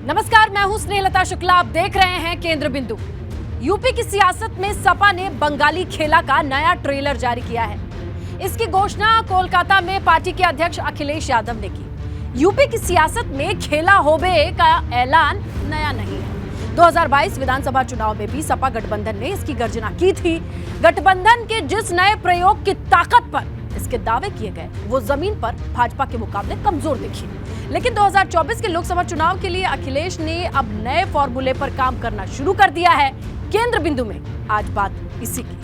नमस्कार, मैं हूं स्नेहलता शुक्ला। आप देख रहे हैं केंद्र बिंदु। यूपी की सियासत में सपा ने बंगाली खेला का नया ट्रेलर जारी किया है। इसकी घोषणा कोलकाता में पार्टी के अध्यक्ष अखिलेश यादव ने की। यूपी की सियासत में खेला होबे का ऐलान नया नहीं है। 2022 विधानसभा चुनाव में भी सपा गठबंधन ने इसकी गर्जना की थी। गठबंधन के जिस नए प्रयोग की ताकत पर इसके दावे किए गए, वो जमीन पर भाजपा के मुकाबले कमजोर दिखी। लेकिन 2024 के लोकसभा चुनाव के लिए अखिलेश ने अब नए फॉर्मूले पर काम करना शुरू कर दिया है। केंद्र बिंदु में आज बात इसी की।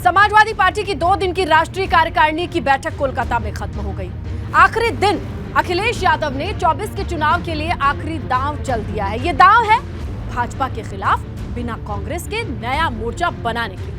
समाजवादी पार्टी की 2 दिन की राष्ट्रीय कार्यकारिणी की बैठक कोलकाता में खत्म हो गई। आखिरी दिन अखिलेश यादव ने 24 के चुनाव के लिए आखिरी दांव चल दिया है। ये दांव है भाजपा के खिलाफ बिना कांग्रेस के नया मोर्चा बनाने की।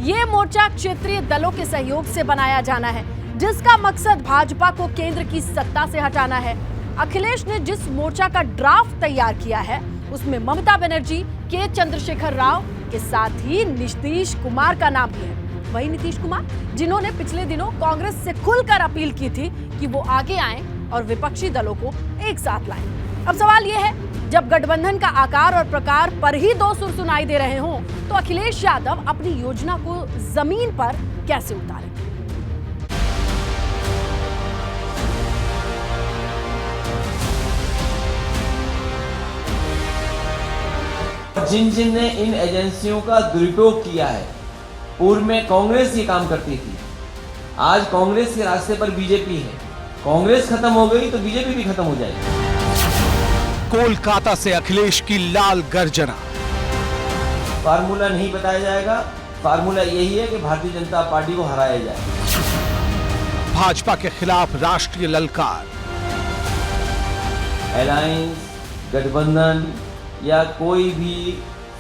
ये मोर्चा क्षेत्रीय दलों के सहयोग से बनाया जाना है, जिसका मकसद भाजपा को केंद्र की सत्ता से हटाना है। अखिलेश ने जिस मोर्चा का ड्राफ्ट तैयार किया है, उसमें ममता बनर्जी, के चंद्रशेखर राव के साथ ही नीतीश कुमार का नाम भी है। वही नीतीश कुमार जिन्होंने पिछले दिनों कांग्रेस से खुलकर अपील की थी कि वो आगे आएं और विपक्षी दलों को एक साथ लाएं। अब सवाल यह है, जब गठबंधन का आकार और प्रकार पर ही 2 सुर सुनाई दे रहे हों, तो अखिलेश यादव अपनी योजना को जमीन पर कैसे उतारेंगे? जिन जिन ने इन एजेंसियों का दुरुपयोग किया है, पूर्व में कांग्रेस ये काम करती थी, आज कांग्रेस के रास्ते पर बीजेपी है। कांग्रेस खत्म हो गई तो बीजेपी भी खत्म हो जाएगी। कोलकाता से अखिलेश की लाल गर्जना। फार्मूला नहीं बताया जाएगा, फार्मूला यही है कि भारतीय जनता पार्टी को हराया जाए। भाजपा के खिलाफ राष्ट्रीय ललकार। अलायंस, गठबंधन या कोई भी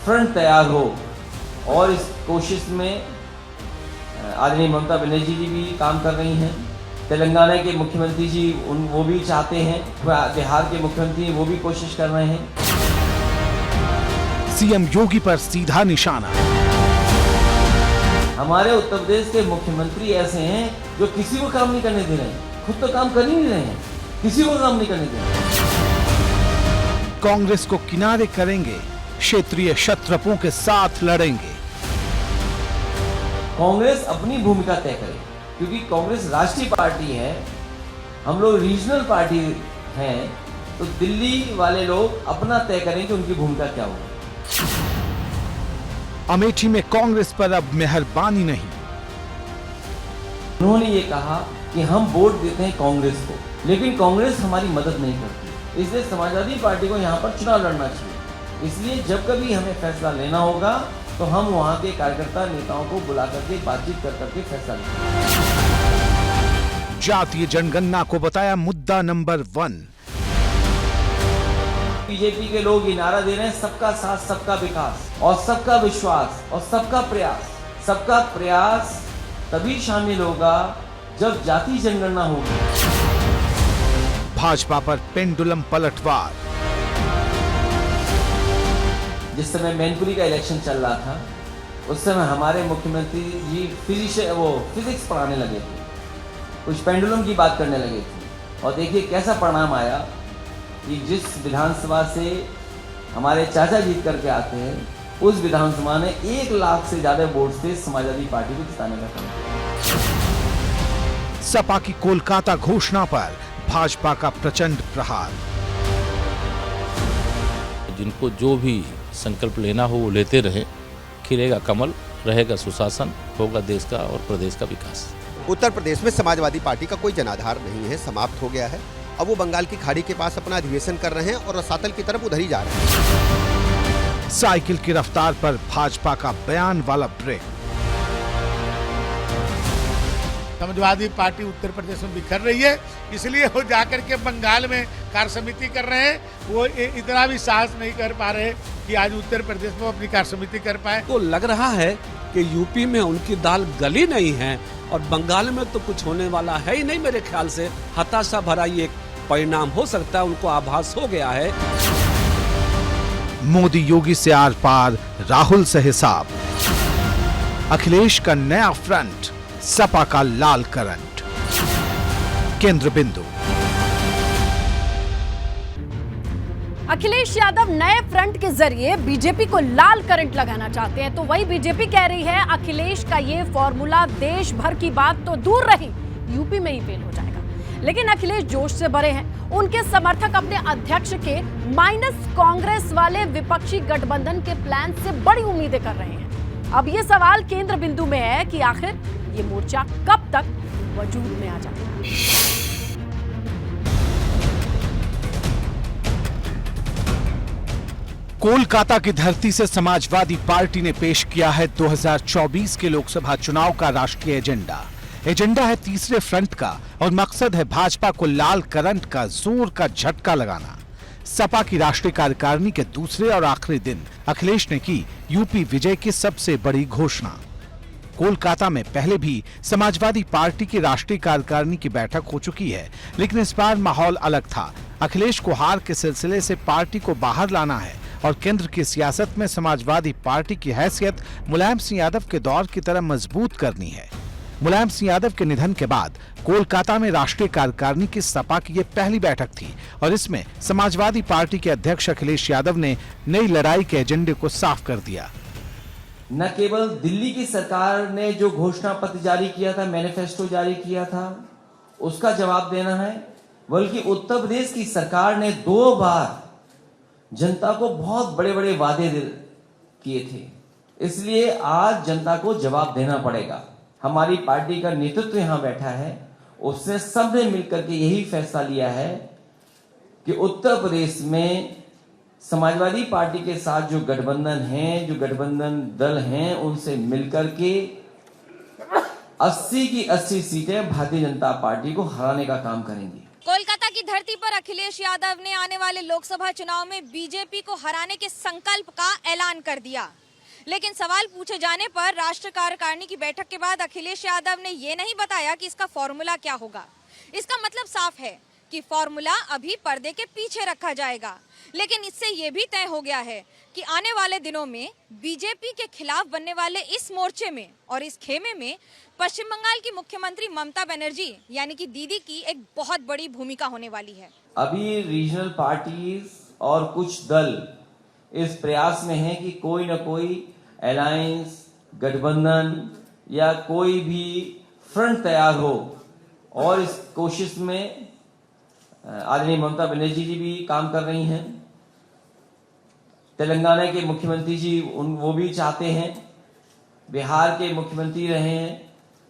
फ्रंट तैयार हो, और इस कोशिश में आदरणीय ममता बनर्जी जी भी काम कर रही हैं। तेलंगाना के मुख्यमंत्री जी वो भी चाहते हैं, बिहार के मुख्यमंत्री वो भी कोशिश कर रहे हैं। सीएम योगी पर सीधा निशाना। हमारे उत्तर प्रदेश के मुख्यमंत्री ऐसे हैं जो किसी को काम नहीं करने दे रहे हैं, खुद तो काम कर ही नहीं रहे हैं, किसी को काम नहीं करने दे रहे हैं। कांग्रेस को किनारे करेंगे, क्षेत्रीय शत्रपों के साथ लड़ेंगे। कांग्रेस अपनी भूमिका तय करे, क्योंकि कांग्रेस राष्ट्रीय पार्टी है, हम लोग रीजनल पार्टी हैं, तो दिल्ली वाले लोग अपना तय करें कि उनकी भूमिका क्या होगी। अमेठी में कांग्रेस पर अब मेहरबानी नहीं। उन्होंने ये कहा कि हम वोट देते हैं कांग्रेस को, लेकिन कांग्रेस हमारी मदद नहीं करती, इसलिए समाजवादी पार्टी को यहाँ पर चुनाव लड़ना चाहिए। इसलिए जब कभी हमें फैसला लेना होगा तो हम वहाँ के कार्यकर्ता नेताओं को बुला करके बातचीत कर करके फैसला लेंगे। जातीय जनगणना को बताया मुद्दा नंबर 1। बीजेपी के लोग ये नारा दे रहे हैं, सबका साथ, सबका विकास और सबका विश्वास और सबका प्रयास। सबका प्रयास तभी शामिल होगा जब जाति जनगणना होगी। भाजपा पर पेंडुलम पलटवार। जिस समय मैनपुरी का इलेक्शन चल रहा था, उस समय हमारे मुख्यमंत्री जी फिजिक्स पढ़ाने लगे थे, कुछ पेंडुलम की बात करने लगे थे, और देखिए कैसा परिणाम आया कि जिस विधानसभा से हमारे चाचा जीत करके आते हैं, उस विधानसभा ने 1 लाख से ज्यादा वोट से समाजवादी पार्टी को जिताने का काम किया। सपा की कोलकाता घोषणा पर भाजपा का प्रचंड प्रहार। जिनको जो भी संकल्प लेना हो वो लेते रहे। खिलेगा कमल, रहेगा सुशासन, होगा देश का और प्रदेश का विकास। उत्तर प्रदेश में समाजवादी पार्टी का कोई जनाधार नहीं है, समाप्त हो गया है। अब वो बंगाल की खाड़ी के पास अपना अधिवेशन कर रहे हैं और रसातल की तरफ उधर ही जा रहे हैं। साइकिल की रफ्तार पर भाजपा का बयान वाला ब्रेक। समाजवादी पार्टी उत्तर प्रदेश में बिखर रही है, इसलिए वो जाकर के बंगाल में कार्य समिति कर रहे हैं। वो इतना भी साहस नहीं कर पा रहे कि आज उत्तर प्रदेश में अपनी कार्य समिति कर पाए। तो लग रहा है कि यूपी में उनकी दाल गली नहीं है और बंगाल में तो कुछ होने वाला है ही नहीं। मेरे ख्याल से हताशा भरा ये एक परिणाम हो सकता है, उनको आभास हो गया है। मोदी योगी से आर पार, राहुल से हिसाब। अखिलेश का नया फ्रंट, सपा का लाल करंट। केंद्र बिंदु। अखिलेश यादव नए फ्रंट के जरिए बीजेपी को लाल करंट लगाना चाहते हैं, तो वही बीजेपी कह रही है अखिलेश का ये फॉर्मूला देश भर की बात तो दूर रही, यूपी में ही फेल हो जाएगा। लेकिन अखिलेश जोश से भरे हैं। उनके समर्थक अपने अध्यक्ष के माइनस कांग्रेस वाले विपक्षी गठबंधन के प्लान से बड़ी उम्मीदें कर रहे हैं। अब ये सवाल केंद्र बिंदु में है कि आखिर ये मोर्चा कब तक वजूद में आ जाएगा। कोलकाता की धरती से समाजवादी पार्टी ने पेश किया है 2024 के लोकसभा चुनाव का राष्ट्रीय एजेंडा है तीसरे फ्रंट का और मकसद है भाजपा को लाल करंट का जोर का झटका लगाना। सपा की राष्ट्रीय कार्यकारिणी के दूसरे और आखिरी दिन अखिलेश ने की यूपी विजय की सबसे बड़ी घोषणा। कोलकाता में पहले भी समाजवादी पार्टी की राष्ट्रीय कार्यकारिणी की बैठक हो चुकी है, लेकिन इस बार माहौल अलग था। अखिलेश को हार के सिलसिले से पार्टी को बाहर लाना है और केंद्र की सियासत में समाजवादी पार्टी की हैसियत मुलायम सिंह यादव के दौर की तरह मजबूत करनी है। मुलायम सिंह यादव के निधन के बाद कोलकाता में राष्ट्रीय कार्यकारिणी की सपा की ये पहली बैठक थी और इसमें समाजवादी पार्टी के अध्यक्ष अखिलेश यादव ने नई लड़ाई के एजेंडे को साफ कर दिया। न केवल दिल्ली की सरकार ने जो घोषणा पत्र जारी किया था, मैनिफेस्टो जारी किया था, उसका जवाब देना है, बल्कि उत्तर प्रदेश की सरकार ने 2 बार जनता को बहुत बड़े बड़े वादे किए थे। इसलिए आज जनता को जवाब देना पड़ेगा। हमारी पार्टी का नेतृत्व यहां बैठा है, उसने सबने मिलकर के यही फैसला लिया है कि उत्तर प्रदेश में समाजवादी पार्टी के साथ जो गठबंधन है, जो गठबंधन दल हैं, उनसे मिलकर के 80 की 80 सीटें भारतीय जनता पार्टी को हराने का काम करेंगी। कोलकाता की धरती पर अखिलेश यादव ने आने वाले लोकसभा चुनाव में बीजेपी को हराने के संकल्प का ऐलान कर दिया। लेकिन सवाल पूछे जाने पर राष्ट्रीय कार्यकारिणी की बैठक के बाद अखिलेश यादव ने ये नहीं बताया कि इसका फॉर्मूला क्या होगा। इसका मतलब साफ है कि फॉर्मूला अभी पर्दे के पीछे रखा जाएगा। लेकिन इससे ये भी तय हो गया है कि आने वाले दिनों में बीजेपी के खिलाफ बनने वाले इस मोर्चे में और इस खेमे में पश्चिम बंगाल की मुख्यमंत्री ममता बनर्जी यानी कि दीदी की एक बहुत बड़ी भूमिका होने वाली है। अभी रीजनल पार्टीज और कुछ दल इस प्रयास में हैं कि कोई न कोई अलायंस, गठबंधन या कोई भी फ्रंट तैयार हो, और इस कोशिश में आदरणीय ममता बनर्जी जी भी काम कर रही हैं। तेलंगाना के मुख्यमंत्री जी वो भी चाहते हैं, बिहार के मुख्यमंत्री रहे हैं,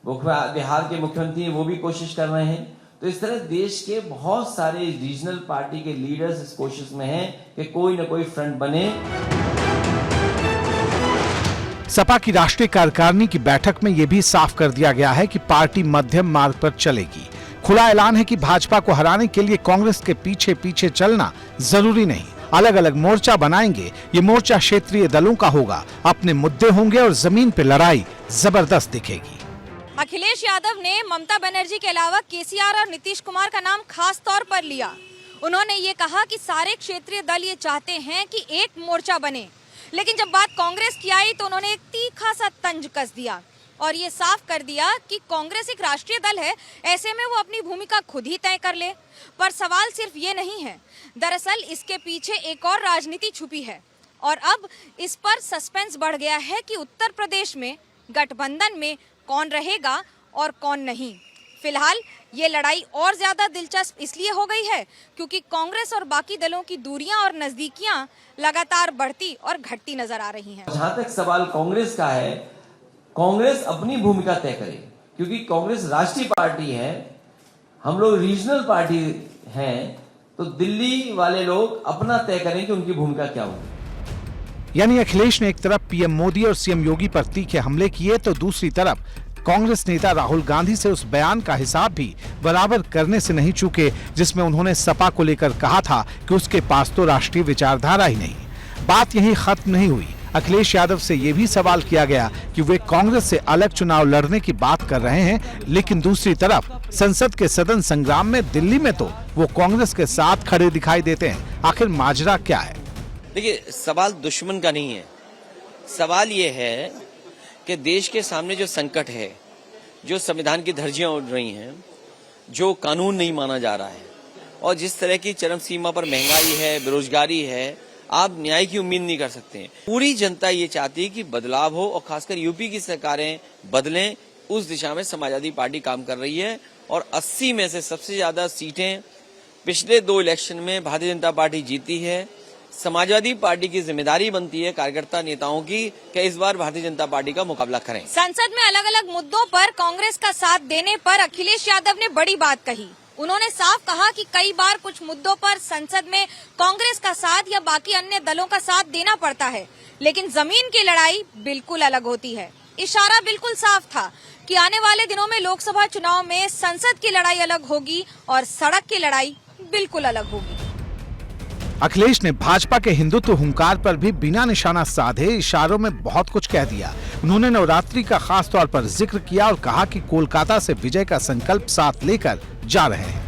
बिहार के मुख्यमंत्री वो भी कोशिश कर रहे हैं। तो इस तरह देश के बहुत सारे रीजनल पार्टी के लीडर्स इस कोशिश में हैं कि कोई न कोई फ्रंट बने। सपा की राष्ट्रीय कार्यकारिणी की बैठक में यह भी साफ कर दिया गया है कि पार्टी मध्यम मार्ग पर चलेगी। खुला ऐलान है कि भाजपा को हराने के लिए कांग्रेस के पीछे पीछे चलना जरूरी नहीं, अलग अलग मोर्चा बनाएंगे। ये मोर्चा क्षेत्रीय दलों का होगा, अपने मुद्दे होंगे और जमीन पे लड़ाई जबरदस्त दिखेगी। अखिलेश यादव ने ममता बनर्जी के अलावा केसीआर और नीतीश कुमार का नाम खास तौर पर लिया। उन्होंने ये कहा कि सारे क्षेत्रीय दल ये चाहते हैं कि एक मोर्चा बने, लेकिन जब बात कांग्रेस की आई तो उन्होंने एक तीखा सा तंज कस दिया और ये साफ कर दिया कि कांग्रेस एक राष्ट्रीय दल है, ऐसे में वो अपनी भूमिका खुद ही तय कर ले। पर सवाल सिर्फ ये नहीं है, दरअसल इसके पीछे एक और राजनीति छुपी है और अब इस पर सस्पेंस बढ़ गया है कि उत्तर प्रदेश में गठबंधन में कौन रहेगा और कौन नहीं। फिलहाल ये लड़ाई और ज्यादा दिलचस्प इसलिए हो गई है क्योंकि कांग्रेस और बाकी दलों की दूरियां और नजदीकियां लगातार बढ़ती और घटती नजर आ रही हैं। जहां तक सवाल कांग्रेस का है, कांग्रेस अपनी भूमिका तय करे, क्योंकि कांग्रेस राष्ट्रीय पार्टी है, हम लोग रीजनल पार्टी हैं, तो दिल्ली वाले लोग अपना तय करें कि उनकी भूमिका क्या होगी। यानी अखिलेश ने एक तरफ पीएम मोदी और सीएम योगी पर तीखे हमले किए तो दूसरी तरफ कांग्रेस नेता राहुल गांधी से उस बयान का हिसाब भी बराबर करने से नहीं चूके जिसमें उन्होंने सपा को लेकर कहा था कि उसके पास तो राष्ट्रीय विचारधारा ही नहीं। बात यहीं खत्म नहीं हुई। अखिलेश यादव से यह भी सवाल किया गया कि वे कांग्रेस से अलग चुनाव लड़ने की बात कर रहे हैं, लेकिन दूसरी तरफ संसद के सदन संग्राम में दिल्ली में तो वो कांग्रेस के साथ खड़े दिखाई देते हैं। आखिर माजरा क्या है? देखिए, सवाल दुश्मन का नहीं है, सवाल ये है कि देश के सामने जो संकट है, जो संविधान की धज्जियां उड़ रही हैं, जो कानून नहीं माना जा रहा है और जिस तरह की चरम सीमा पर महंगाई है, बेरोजगारी है, आप न्याय की उम्मीद नहीं कर सकते हैं। पूरी जनता ये चाहती है कि बदलाव हो और खासकर यूपी की सरकारें बदलें। उस दिशा में समाजवादी पार्टी काम कर रही है और 80 में से सबसे ज्यादा सीटें पिछले 2 इलेक्शन में भारतीय जनता पार्टी जीती है। समाजवादी पार्टी की जिम्मेदारी बनती है कार्यकर्ता नेताओं की कि इस बार भारतीय जनता पार्टी का मुकाबला करें। संसद में अलग अलग मुद्दों पर कांग्रेस का साथ देने पर अखिलेश यादव ने बड़ी बात कही। उन्होंने साफ कहा कि कई बार कुछ मुद्दों पर संसद में कांग्रेस का साथ या बाकी अन्य दलों का साथ देना पड़ता है, लेकिन जमीन की लड़ाई बिल्कुल अलग होती है। इशारा बिल्कुल साफ था कि आने वाले दिनों में लोकसभा चुनाव में संसद की लड़ाई अलग होगी और सड़क की लड़ाई बिल्कुल अलग होगी। अखिलेश ने भाजपा के हिंदुत्व हुंकार पर भी बिना निशाना साधे इशारों में बहुत कुछ कह दिया। उन्होंने नवरात्रि का खास तौर पर जिक्र किया और कहा कि कोलकाता से विजय का संकल्प साथ लेकर जा रहे हैं।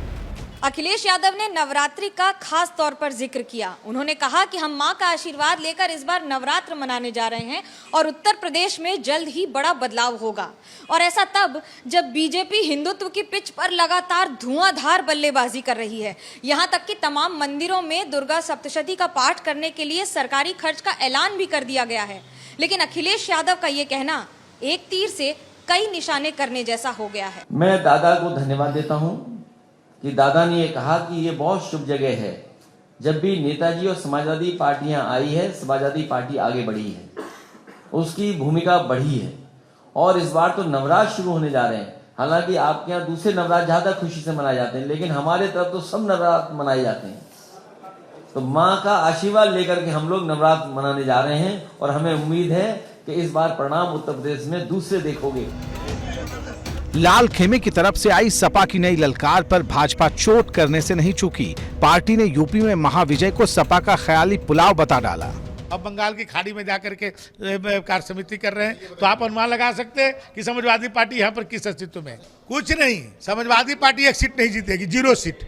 अखिलेश यादव ने नवरात्रि का खास तौर पर जिक्र किया। उन्होंने कहा कि हम मां का आशीर्वाद लेकर इस बार नवरात्र मनाने जा रहे हैं और उत्तर प्रदेश में जल्द ही बड़ा बदलाव होगा, और ऐसा तब जब बीजेपी हिंदुत्व की पिच पर लगातार धुआंधार बल्लेबाजी कर रही है। यहां तक कि तमाम मंदिरों में दुर्गा सप्तशती का पाठ करने के लिए सरकारी खर्च का ऐलान भी कर दिया गया है। लेकिन अखिलेश यादव का ये कहना एक तीर से कई निशाने करने जैसा हो गया है। मैं दादा को धन्यवाद देता हूं कि दादा ने ये कहा कि ये बहुत शुभ जगह है। जब भी नेताजी और समाजवादी पार्टियां आई है, समाजवादी पार्टी आगे बढ़ी है, उसकी भूमिका बढ़ी है और इस बार तो नवरात्र शुरू होने जा रहे हैं। हालांकि आपके यहाँ दूसरे नवरात्र ज्यादा खुशी से मनाए जाते हैं, लेकिन हमारे तरफ तो सब नवरात्र मनाए जाते हैं। तो माँ का आशीर्वाद लेकर के हम लोग नवरात्र मनाने जा रहे हैं और हमें उम्मीद है कि इस बार परिणाम उत्तर प्रदेश में दूसरे देखोगे। लाल खेमे की तरफ से आई सपा की नई ललकार पर भाजपा चोट करने से नहीं चूकी। पार्टी ने यूपी में महाविजय को सपा का ख्याली पुलाव बता डाला। अब बंगाल की खाड़ी में जाकर के कार्य समिति कर रहे हैं, तो आप अनुमान लगा सकते हैं कि समाजवादी पार्टी यहाँ पर किस अस्तित्व में है। कुछ नहीं, समाजवादी पार्टी 1 सीट नहीं जीतेगी, 0 सीट।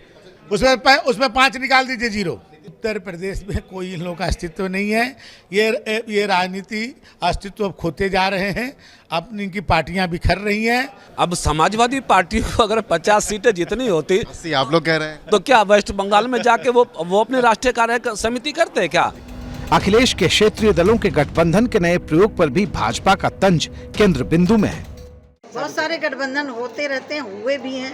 उसमें 5 निकाल दीजिए, 0। उत्तर प्रदेश में कोई इन लोगों का अस्तित्व नहीं है। ये राजनीति अस्तित्व खोते जा रहे हैं, अपनी इनकी पार्टियां बिखर रही हैं। अब समाजवादी पार्टी को अगर 50 सीटें जितनी होती, 80 आप लोग कह रहे हैं, तो क्या वेस्ट बंगाल में जाके वो अपने राष्ट्रीय कार्य समिति करते हैं क्या? अखिलेश के क्षेत्रीय दलों के गठबंधन के नए प्रयोग पर भी भाजपा का तंज केंद्र बिंदु में है। बहुत सारे गठबंधन होते रहते हैं, हुए भी हैं।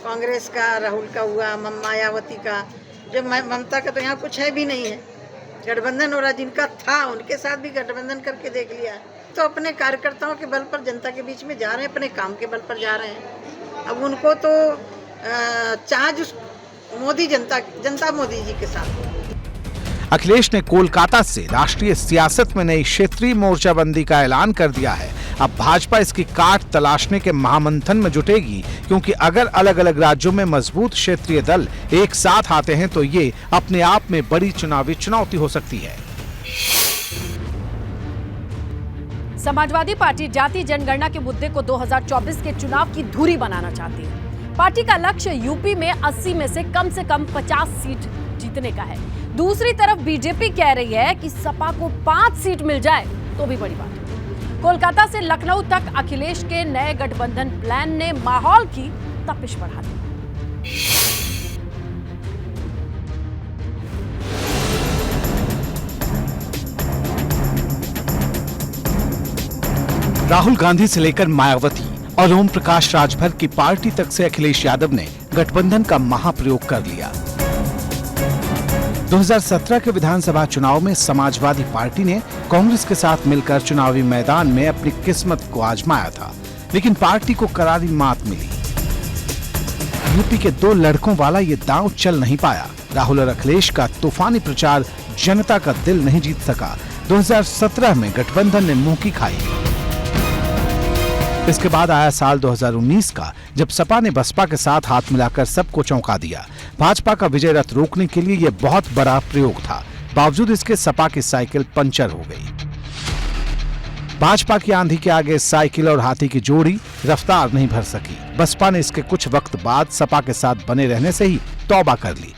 कांग्रेस का, राहुल का हुआ, मायावती का, जब ममता का तो यहाँ कुछ है भी नहीं है गठबंधन। और जिनका था उनके साथ भी गठबंधन करके देख लिया। तो अपने कार्यकर्ताओं के बल पर जनता के बीच में जा रहे हैं, अपने काम के बल पर जा रहे हैं। अब उनको तो मोदी जनता मोदी जी के साथ। अखिलेश ने कोलकाता से राष्ट्रीय सियासत में नई क्षेत्रीय मोर्चाबंदी का ऐलान कर दिया है। अब भाजपा इसकी काट तलाशने के महामंथन में जुटेगी, क्योंकि अगर अलग अलग राज्यों में मजबूत क्षेत्रीय दल एक साथ आते हैं तो ये अपने आप में बड़ी चुनावी चुनौती हो सकती है। समाजवादी पार्टी जाति जनगणना के मुद्दे को 2024 के चुनाव की धुरी बनाना चाहती है। पार्टी का लक्ष्य यूपी में 80 में से कम 50 सीट जीतने का है। दूसरी तरफ बीजेपी कह रही है कि सपा को 5 सीट मिल जाए तो भी बड़ी बात है। कोलकाता से लखनऊ तक अखिलेश के नए गठबंधन प्लान ने माहौल की तपिश बढ़ा दी। राहुल गांधी से लेकर मायावती और ओम प्रकाश राजभर की पार्टी तक से अखिलेश यादव ने गठबंधन का महाप्रयोग कर लिया। 2017 के विधानसभा चुनाव में समाजवादी पार्टी ने कांग्रेस के साथ मिलकर चुनावी मैदान में अपनी किस्मत को आजमाया था, लेकिन पार्टी को करारी मात मिली। यूपी के 2 लड़कों वाला ये दांव चल नहीं पाया। राहुल और अखिलेश का तूफानी प्रचार जनता का दिल नहीं जीत सका। 2017 में गठबंधन ने मुंह की खाई। इसके बाद आया साल 2019 का, जब सपा ने बसपा के साथ हाथ मिलाकर सबको चौंका दिया। भाजपा का विजय रथ रोकने के लिए यह बहुत बड़ा प्रयोग था। बावजूद इसके सपा की साइकिल पंचर हो गई। भाजपा की आंधी के आगे साइकिल और हाथी की जोड़ी रफ्तार नहीं भर सकी। बसपा ने इसके कुछ वक्त बाद सपा के साथ बने रहने से ही तौबा कर ली।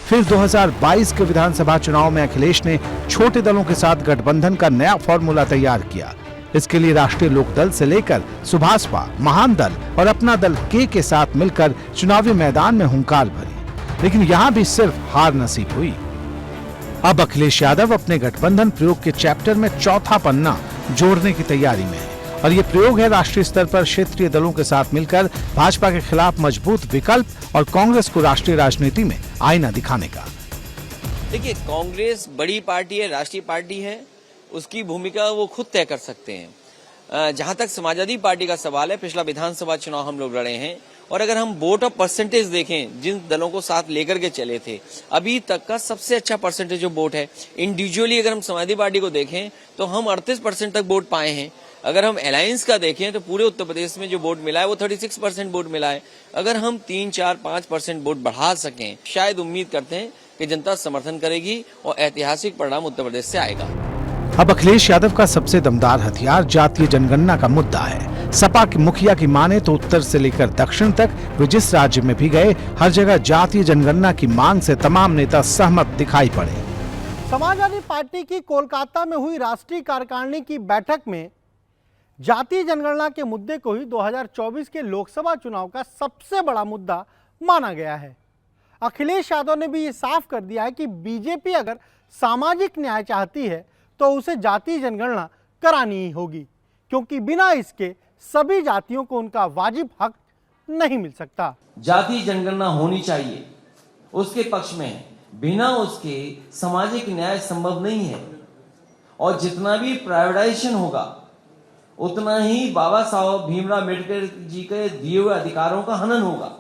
फिर 2022 के विधानसभा चुनाव में अखिलेश ने छोटे दलों के साथ गठबंधन का नया फॉर्मूला तैयार किया। इसके लिए राष्ट्रीय लोकदल से लेकर सुभाषपा, महान दल और अपना दल के साथ मिलकर चुनावी मैदान में हुंकार भरी, लेकिन यहाँ भी सिर्फ हार नसीब हुई। अब अखिलेश यादव अपने गठबंधन प्रयोग के चैप्टर में चौथा पन्ना जोड़ने की तैयारी में है और ये प्रयोग है राष्ट्रीय स्तर पर क्षेत्रीय दलों के साथ मिलकर भाजपा के खिलाफ मजबूत विकल्प और कांग्रेस को राष्ट्रीय राजनीति में आईना दिखाने का। देखिए, कांग्रेस बड़ी पार्टी है, राष्ट्रीय पार्टी है, उसकी भूमिका वो खुद तय कर सकते हैं। जहां तक समाजवादी पार्टी का सवाल है, पिछला विधानसभा चुनाव हम लोग लड़े हैं और अगर हम वोट ऑफ परसेंटेज देखें, जिन दलों को साथ लेकर के चले थे, अभी तक का सबसे अच्छा परसेंटेज जो वोट है, इंडिविजुअली अगर हम समाजवादी पार्टी को देखें तो हम 38% तक वोट पाए हैं। अगर हम अलायंस का देखें तो पूरे उत्तर प्रदेश में जो वोट मिला है वो 36% वोट मिला है। अगर हम 3, 4, 5% वोट बढ़ा सकें, शायद उम्मीद करते हैं कि जनता समर्थन करेगी और ऐतिहासिक परिणाम उत्तर प्रदेश से आएगा। अब अखिलेश यादव का सबसे दमदार हथियार जातीय जनगणना का मुद्दा है। सपा के मुखिया की माने तो उत्तर से लेकर दक्षिण तक वे जिस राज्य में भी गए, हर जगह जातीय जनगणना की मांग से तमाम नेता सहमत दिखाई पड़े। समाजवादी पार्टी की कोलकाता में हुई राष्ट्रीय कार्यकारिणी की बैठक में जातीय जनगणना के मुद्दे को ही 2024 के लोकसभा चुनाव का सबसे बड़ा मुद्दा माना गया है। अखिलेश यादव ने भी ये साफ कर दिया है कि बीजेपी अगर सामाजिक न्याय चाहती है तो उसे जातीय जनगणना करानी ही होगी, क्योंकि बिना इसके सभी जातियों को उनका वाजिब हक नहीं मिल सकता। जातीय जनगणना होनी चाहिए, उसके पक्ष में है। बिना उसके सामाजिक न्याय संभव नहीं है और जितना भी प्राइवेटाइजेशन होगा उतना ही बाबा साहब भीमराव अम्बेडकर जी के दिए हुए अधिकारों का हनन होगा।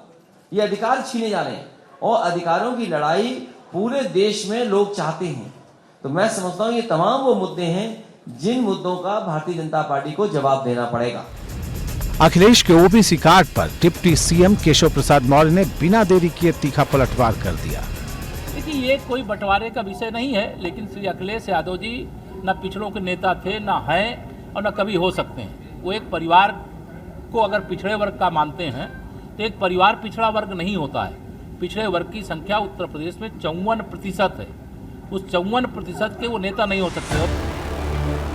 ये अधिकार छीने जा रहे हैं और अधिकारों की लड़ाई पूरे देश में लोग चाहते हैं। तो मैं समझता हूं ये तमाम वो मुद्दे हैं जिन मुद्दों का भारतीय जनता पार्टी को जवाब देना पड़ेगा। अखिलेश के ओबीसी कार्ड पर डिप्टी सीएम केशव प्रसाद मौर्य ने बिना देरी किए तीखा पलटवार कर दिया। देखिए, ये कोई बंटवारे का विषय नहीं है, लेकिन श्री अखिलेश यादव जी न पिछड़ों के नेता थे, न हैं और न कभी हो सकते हैं। वो एक परिवार को अगर पिछड़े वर्ग का मानते हैं तो एक परिवार पिछड़ा वर्ग नहीं होता है। पिछड़े वर्ग की संख्या उत्तर प्रदेश में 54% है। उस 54% के वो नेता नहीं हो सकते।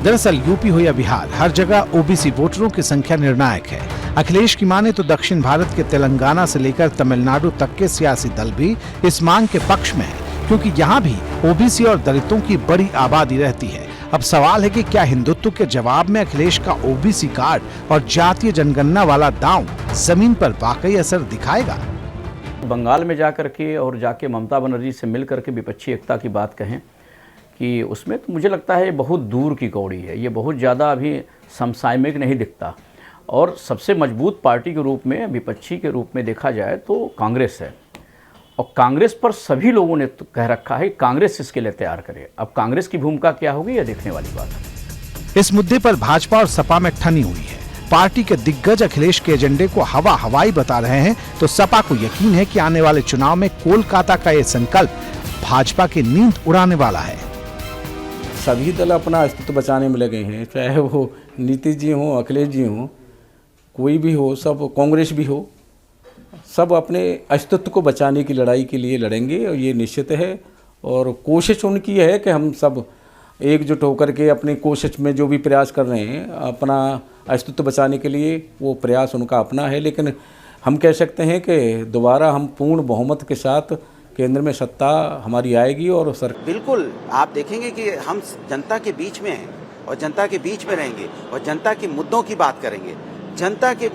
दरअसल यूपी हो या बिहार, हर जगह ओबीसी वोटरों की संख्या निर्णायक है। अखिलेश की माने तो दक्षिण भारत के तेलंगाना से लेकर तमिलनाडु तक के सियासी दल भी इस मांग के पक्ष में है, क्योंकि यहाँ भी ओबीसी और दलितों की बड़ी आबादी रहती है। अब सवाल है कि क्या हिंदुत्व के जवाब में अखिलेश का ओबीसी कार्ड और जातीय जनगणना वाला दांव जमीन पर वाकई असर दिखाएगा? बंगाल में जाकर के और जाके ममता बनर्जी से मिल करके विपक्षी एकता की बात कहें कि उसमें तो मुझे लगता है बहुत दूर की कौड़ी है। ये बहुत ज़्यादा अभी समसामयिक नहीं दिखता और सबसे मजबूत पार्टी के रूप में, विपक्षी के रूप में देखा जाए तो कांग्रेस है और कांग्रेस पर सभी लोगों ने तो कह रखा है कांग्रेस इसके लिए तैयार करे। अब कांग्रेस की भूमिका क्या होगी यह देखने वाली बात है। इस मुद्दे पर भाजपा और सपा में ठनी हुई है। पार्टी के दिग्गज अखिलेश के एजेंडे को हवाई बता रहे हैं तो सपा को यकीन है कि आने वाले चुनाव में कोलकाता का ये संकल्प भाजपा की नींद उड़ाने वाला है। सभी दल अपना अस्तित्व बचाने में लगे हैं, चाहे वो नीतीश जी हों, अखिलेश जी हों, कोई भी हो, सब कांग्रेस भी हो, सब अपने अस्तित्व को बचाने की लड़ाई के लिए लड़ेंगे और ये निश्चित है। और कोशिश उनकी है कि हम सब एकजुट होकर के अपनी कोशिश में जो भी प्रयास कर रहे हैं अपना अस्तित्व बचाने के लिए, वो प्रयास उनका अपना है। लेकिन हम कह सकते हैं कि दोबारा हम पूर्ण बहुमत के साथ केंद्र में सत्ता हमारी आएगी और बिल्कुल आप देखेंगे कि हम जनता के बीच में हैं और जनता के बीच में रहेंगे और जनता के मुद्दों की बात करेंगे। जनता के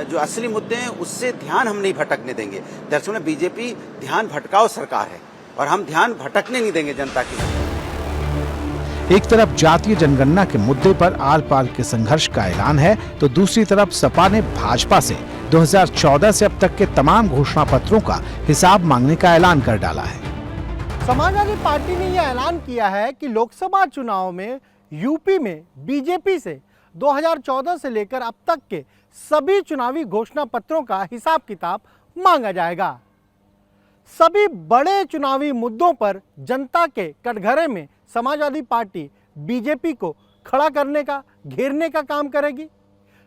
जो असली मुद्दे हैं उससे ध्यान हम नहीं भटकने देंगे। दरअसल में बीजेपी ध्यान भटकाओ सरकार है और हम ध्यान भटकने नहीं देंगे जनता की। एक तरफ जातीय जनगणना के मुद्दे पर आर पार के संघर्ष का ऐलान है तो दूसरी तरफ सपा ने भाजपा से 2014 से अब तक के तमाम घोषणा पत्रों का हिसाब मांगने का ऐलान कर डाला है। समाजवादी पार्टी ने यह ऐलान किया है कि लोकसभा चुनाव में यूपी में बीजेपी से 2014 से लेकर अब तक के सभी चुनावी घोषणा पत्रों का हिसाब किताब मांगा जाएगा। सभी बड़े चुनावी मुद्दों पर जनता के कटघरे में समाजवादी पार्टी बीजेपी को खड़ा करने का, घेरने का काम करेगी।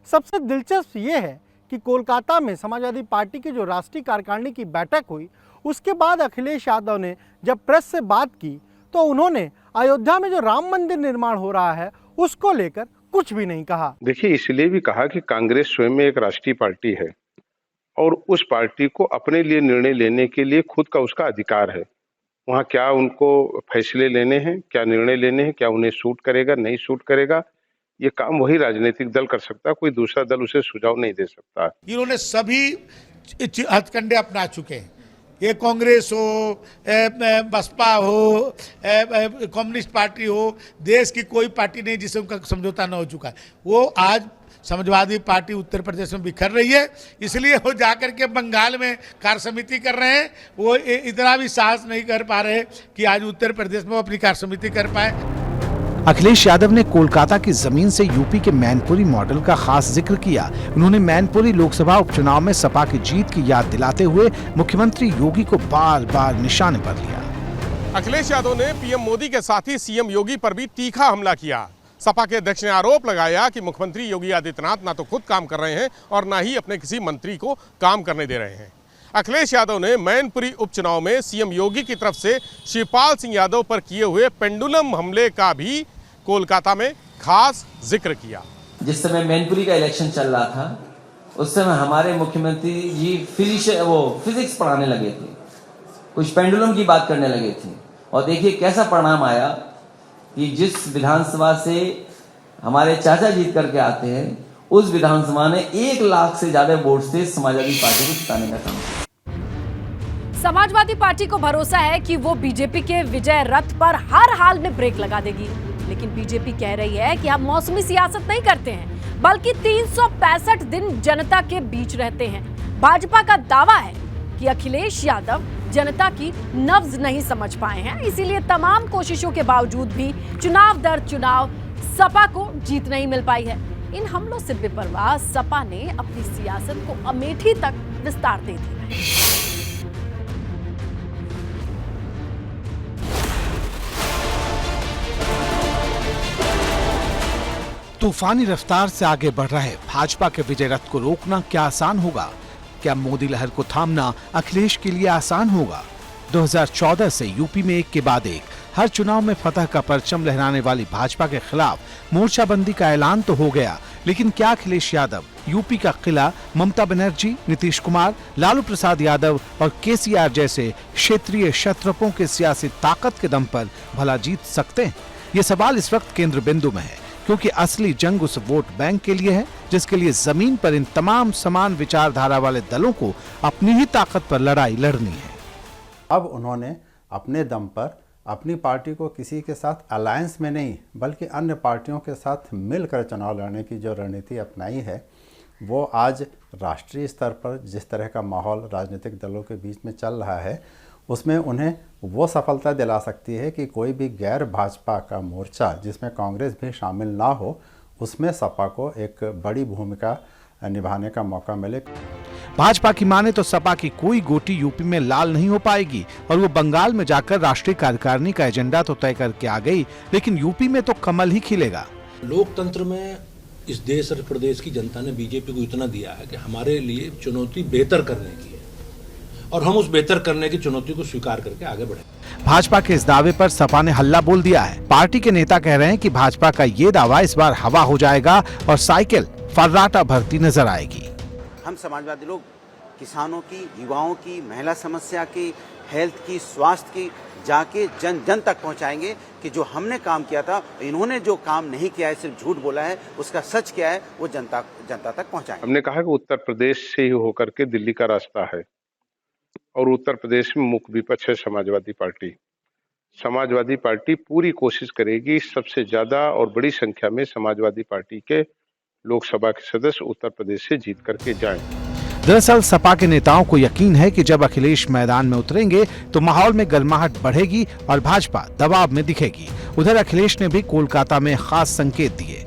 सबसे दिलचस्प ये है कि कोलकाता में समाजवादी पार्टी की जो राष्ट्रीय कार्यकारिणी की बैठक हुई उसके बाद अखिलेश यादव ने जब प्रेस से बात की तो उन्होंने अयोध्या में जो राम मंदिर निर्माण हो रहा है उसको लेकर कुछ भी नहीं कहा। देखिए, इसलिए भी कहा कि कांग्रेस स्वयं में एक राष्ट्रीय पार्टी है और उस पार्टी को अपने लिए निर्णय लेने के लिए खुद का उसका अधिकार है। वहाँ क्या उनको फैसले लेने हैं, क्या निर्णय लेने हैं, क्या उन्हें सूट करेगा, नहीं सूट करेगा, ये काम वही राजनीतिक दल कर सकता है, कोई दूसरा दल उसे सुझाव नहीं दे सकता। इन्होंने सभी हथकंडे अपना चुके हैं, ये कांग्रेस हो, बसपा हो, कम्युनिस्ट पार्टी हो, देश की कोई पार्टी नहीं जिससे उनका समझौता न हो चुका है। वो आज समाजवादी पार्टी उत्तर प्रदेश में बिखर रही है, इसलिए वो जाकर के बंगाल में कार्य समिति कर रहे हैं। वो इतना भी साहस नहीं कर पा रहे कि आज उत्तर प्रदेश में वो अपनी कार्य समिति कर पाए। अखिलेश यादव ने कोलकाता की जमीन से यूपी के मैनपुरी मॉडल का खास जिक्र किया। उन्होंने मैनपुरी लोकसभा उपचुनाव में सपा की जीत की याद दिलाते हुए मुख्यमंत्री योगी को बार बार निशाने पर लिया। अखिलेश यादव ने पीएम मोदी के साथ ही सीएम योगी पर भी तीखा हमला किया। सपा के अध्यक्ष ने आरोप लगाया कि मुख्यमंत्री योगी आदित्यनाथ ना तो खुद काम कर रहे हैं और ना ही अपने किसी मंत्री को काम करने दे रहे हैं। अखिलेश यादव ने मैनपुरी उपचुनाव में सीएम योगी की तरफ से शिवपाल सिंह यादव पर किए हुए पेंडुलम हमले का भी कोलकाता में खास जिक्र किया। जिस समय मैनपुरी का इलेक्शन चल रहा था, उस समय हमारे मुख्यमंत्री जी फिजिक्स पढ़ाने लगे थे, कुछ पेंडुलम की बात करने लगे थे, और देखिए कैसा परिणाम आया कि जिस विधानसभा से हमारे चाचा जीत करके आते हैं, उस विधानसभा ने 1 लाख से ज्यादा वोट से समाजवादी पार्टी को जिताने का काम किया। समाजवादी पार्टी को भरोसा है कि वो बीजेपी के विजय रथ पर हर हाल में ब्रेक लगा देगी, लेकिन बीजेपी कह रही है कि हम मौसमी सियासत नहीं करते हैं, बल्कि 365 दिन जनता के बीच रहते हैं। भाजपा का दावा है कि अखिलेश यादव जनता की नब्ज नहीं समझ पाए हैं, इसीलिए तमाम कोशिशों के बावजूद भी चुनाव दर चुनाव सपा को जीत नहीं मिल पाई है। इन हमलों से बेपरवाह सपा ने अपनी सियासत को अमेठी तक विस्तार दे दिया है। तूफानी रफ्तार से आगे बढ़ रहे भाजपा के विजय रथ को रोकना क्या आसान होगा? क्या मोदी लहर को थामना अखिलेश के लिए आसान होगा? 2014 से यूपी में एक के बाद एक हर चुनाव में फतह का परचम लहराने वाली भाजपा के खिलाफ मोर्चाबंदी का ऐलान तो हो गया, लेकिन क्या अखिलेश यादव यूपी का किला ममता बनर्जी, नीतीश कुमार, लालू प्रसाद यादव और केसीआर जैसे क्षेत्रीय क्षत्रपों के सियासी ताकत के दम पर भला जीत सकते हैं? ये सवाल इस वक्त केंद्र बिंदु में है, क्योंकि असली जंग उस वोट बैंक के लिए है जिसके लिए जमीन पर इन तमाम समान विचारधारा वाले दलों को अपनी ही ताकत पर लड़ाई लड़नी है। अब उन्होंने अपने दम पर अपनी पार्टी को किसी के साथ अलायंस में नहीं बल्कि अन्य पार्टियों के साथ मिलकर चुनाव लड़ने की जो रणनीति अपनाई है, वो आज राष्ट्रीय स्तर पर जिस तरह का माहौल राजनीतिक दलों के बीच में चल रहा है, उसमें उन्हें वो सफलता दिला सकती है कि कोई भी गैर भाजपा का मोर्चा जिसमें कांग्रेस भी शामिल ना हो, उसमें सपा को एक बड़ी भूमिका निभाने का मौका मिले। भाजपा की माने तो सपा की कोई गोटी यूपी में लाल नहीं हो पाएगी और वो बंगाल में जाकर राष्ट्रीय कार्यकारिणी का एजेंडा तो तय करके आ गई, लेकिन यूपी में तो कमल ही खिलेगा। लोकतंत्र में इस देश और प्रदेश की जनता ने बीजेपी को इतना दिया है कि हमारे लिए चुनौती बेहतर करने की है और हम उस बेहतर करने की चुनौती को स्वीकार करके आगे बढ़े। भाजपा के इस दावे पर सपा ने हल्ला बोल दिया है। पार्टी के नेता कह रहे हैं कि भाजपा का ये दावा इस बार हवा हो जाएगा और साइकिल फर्राटा भरती नजर आएगी। हम समाजवादी लोग किसानों की, युवाओं की, महिला समस्या की, हेल्थ की, स्वास्थ्य की जाके जन जन तक पहुंचाएंगे कि जो हमने काम किया था, इन्होंने जो काम नहीं किया है, सिर्फ झूठ बोला है, उसका सच क्या है वो जनता तक पहुंचाएंगे। हमने कहा कि उत्तर प्रदेश से ही होकर के दिल्ली का रास्ता है और उत्तर प्रदेश में मुख्य विपक्ष है समाजवादी पार्टी। समाजवादी पार्टी पूरी कोशिश करेगी सबसे ज्यादा और बड़ी संख्या में समाजवादी पार्टी के लोकसभा के सदस्य उत्तर प्रदेश से जीत करके जाएं। दरअसल सपा के नेताओं को यकीन है कि जब अखिलेश मैदान में उतरेंगे तो माहौल में गर्माहट बढ़ेगी और भाजपा दबाव में दिखेगी। उधर अखिलेश ने भी कोलकाता में खास संकेत दिए।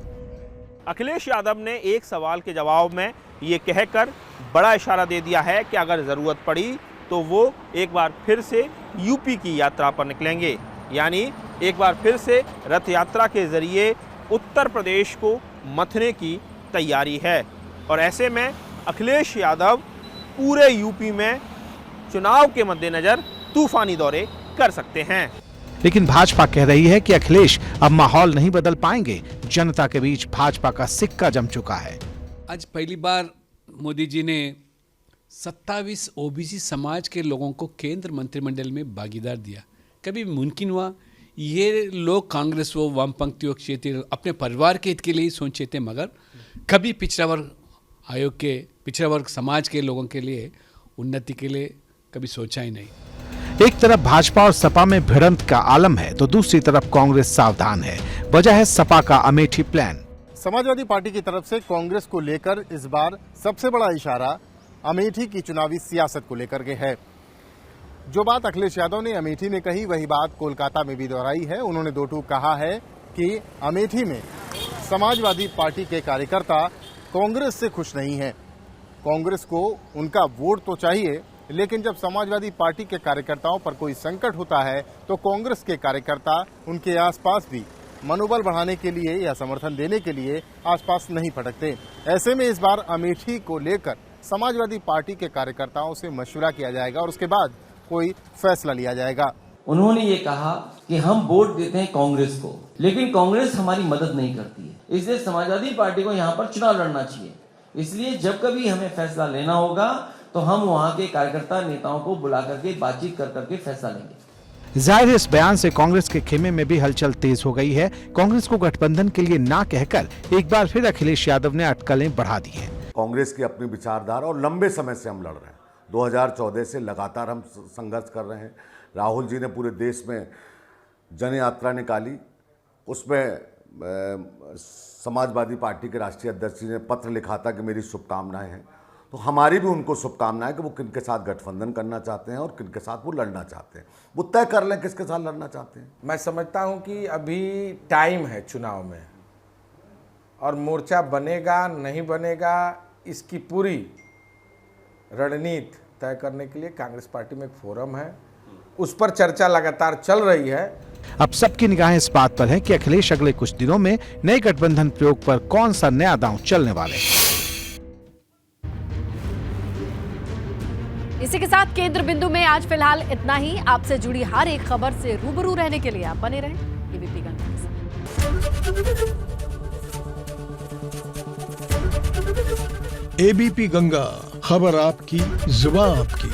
अखिलेश यादव ने एक सवाल के जवाब में ये कहकर बड़ा इशारा दे दिया है कि अगर जरूरत पड़ी तो वो एक बार फिर से यूपी की यात्रा पर निकलेंगे, यानी एक बार फिर से रथ यात्रा के जरिए उत्तर प्रदेश को मथने की तैयारी है। और ऐसे में अखिलेश यादव पूरे यूपी में चुनाव के मद्देनजर तूफानी दौरे कर सकते हैं। लेकिन भाजपा कह रही है कि अखिलेश अब माहौल नहीं बदल पाएंगे। जनता के बीच भाजपा का सिक्का जम चुका है। आज पहली बार मोदी जी ने 27 ओबीसी समाज के लोगों को केंद्र मंत्रिमंडल में भागीदार दिया। कभी मुमकिन हुआ? ये लोग कांग्रेस वो वामपंथी क्षेत्रीय अपने परिवार के हित के लिए ही सोचे थे, मगर कभी पिछड़ा वर्ग आयोग के पिछड़ा वर्ग समाज के लोगों के लिए उन्नति के लिए कभी सोचा ही नहीं। एक तरफ भाजपा और सपा में भिड़ंत का आलम है तो दूसरी तरफ कांग्रेस सावधान है। वजह है सपा का अमेठी प्लान। समाजवादी पार्टी की तरफ से कांग्रेस को लेकर इस बार सबसे बड़ा इशारा अमेठी की चुनावी सियासत को लेकर के है। जो बात अखिलेश यादव ने अमेठी में कही वही बात कोलकाता में भी दोहराई है। उन्होंने दो टूक कहा है कि अमेठी में समाजवादी पार्टी के कार्यकर्ता कांग्रेस से खुश नहीं हैं। कांग्रेस को उनका वोट तो चाहिए, लेकिन जब समाजवादी पार्टी के कार्यकर्ताओं पर कोई संकट होता है तो कांग्रेस के कार्यकर्ता उनके आसपास भी मनोबल बढ़ाने के लिए या समर्थन देने के लिए आसपास नहीं फटकते। ऐसे में इस बार अमेठी को लेकर समाजवादी पार्टी के कार्यकर्ताओं से मशवरा किया जाएगा और उसके बाद कोई फैसला लिया जाएगा। उन्होंने ये कहा कि हम वोट देते हैं कांग्रेस को, लेकिन कांग्रेस हमारी मदद नहीं करती है, इसलिए समाजवादी पार्टी को यहाँ पर चुनाव लड़ना चाहिए। इसलिए जब कभी हमें फैसला लेना होगा तो हम वहाँ के कार्यकर्ता नेताओं को बुला करके बातचीत कर करके फैसला लेंगे। जाहिर है इस बयान से कांग्रेस के खेमे में भी हलचल तेज हो गई है। कांग्रेस को गठबंधन के लिए ना कहकर एक बार फिर अखिलेश यादव ने अटकलें बढ़ा दी हैं। कांग्रेस की अपनी विचारधारा और लंबे समय से हम लड़ रहे हैं। 2014 से लगातार हम संघर्ष कर रहे हैं। राहुल जी ने पूरे देश में जन यात्रा निकाली, उसमें समाजवादी पार्टी के राष्ट्रीय अध्यक्ष जी ने पत्र लिखा था कि मेरी शुभकामनाएं हैं। तो हमारी भी उनको शुभकामनाएं कि वो किनके साथ गठबंधन करना चाहते हैं और किनके साथ वो लड़ना चाहते हैं। वो तय कर लें किसके साथ लड़ना चाहते हैं। मैं समझता हूं कि अभी टाइम है चुनाव में, और मोर्चा बनेगा नहीं बनेगा इसकी पूरी रणनीति तय करने के लिए कांग्रेस पार्टी में एक फोरम है, उस पर चर्चा लगातार चल रही है। अब सबकी निगाहें इस बात पर है कि अखिलेश अगले कुछ दिनों में नए गठबंधन प्रयोग पर कौन सा नया दांव चलने वाले हैं। इसी के साथ केंद्र बिंदु में आज फिलहाल इतना ही। आपसे जुड़ी हर एक खबर से रूबरू रहने के लिए आप बने रहें एबीपी गंगा। एबीपी गंगा, खबर आपकी, जुबान आपकी।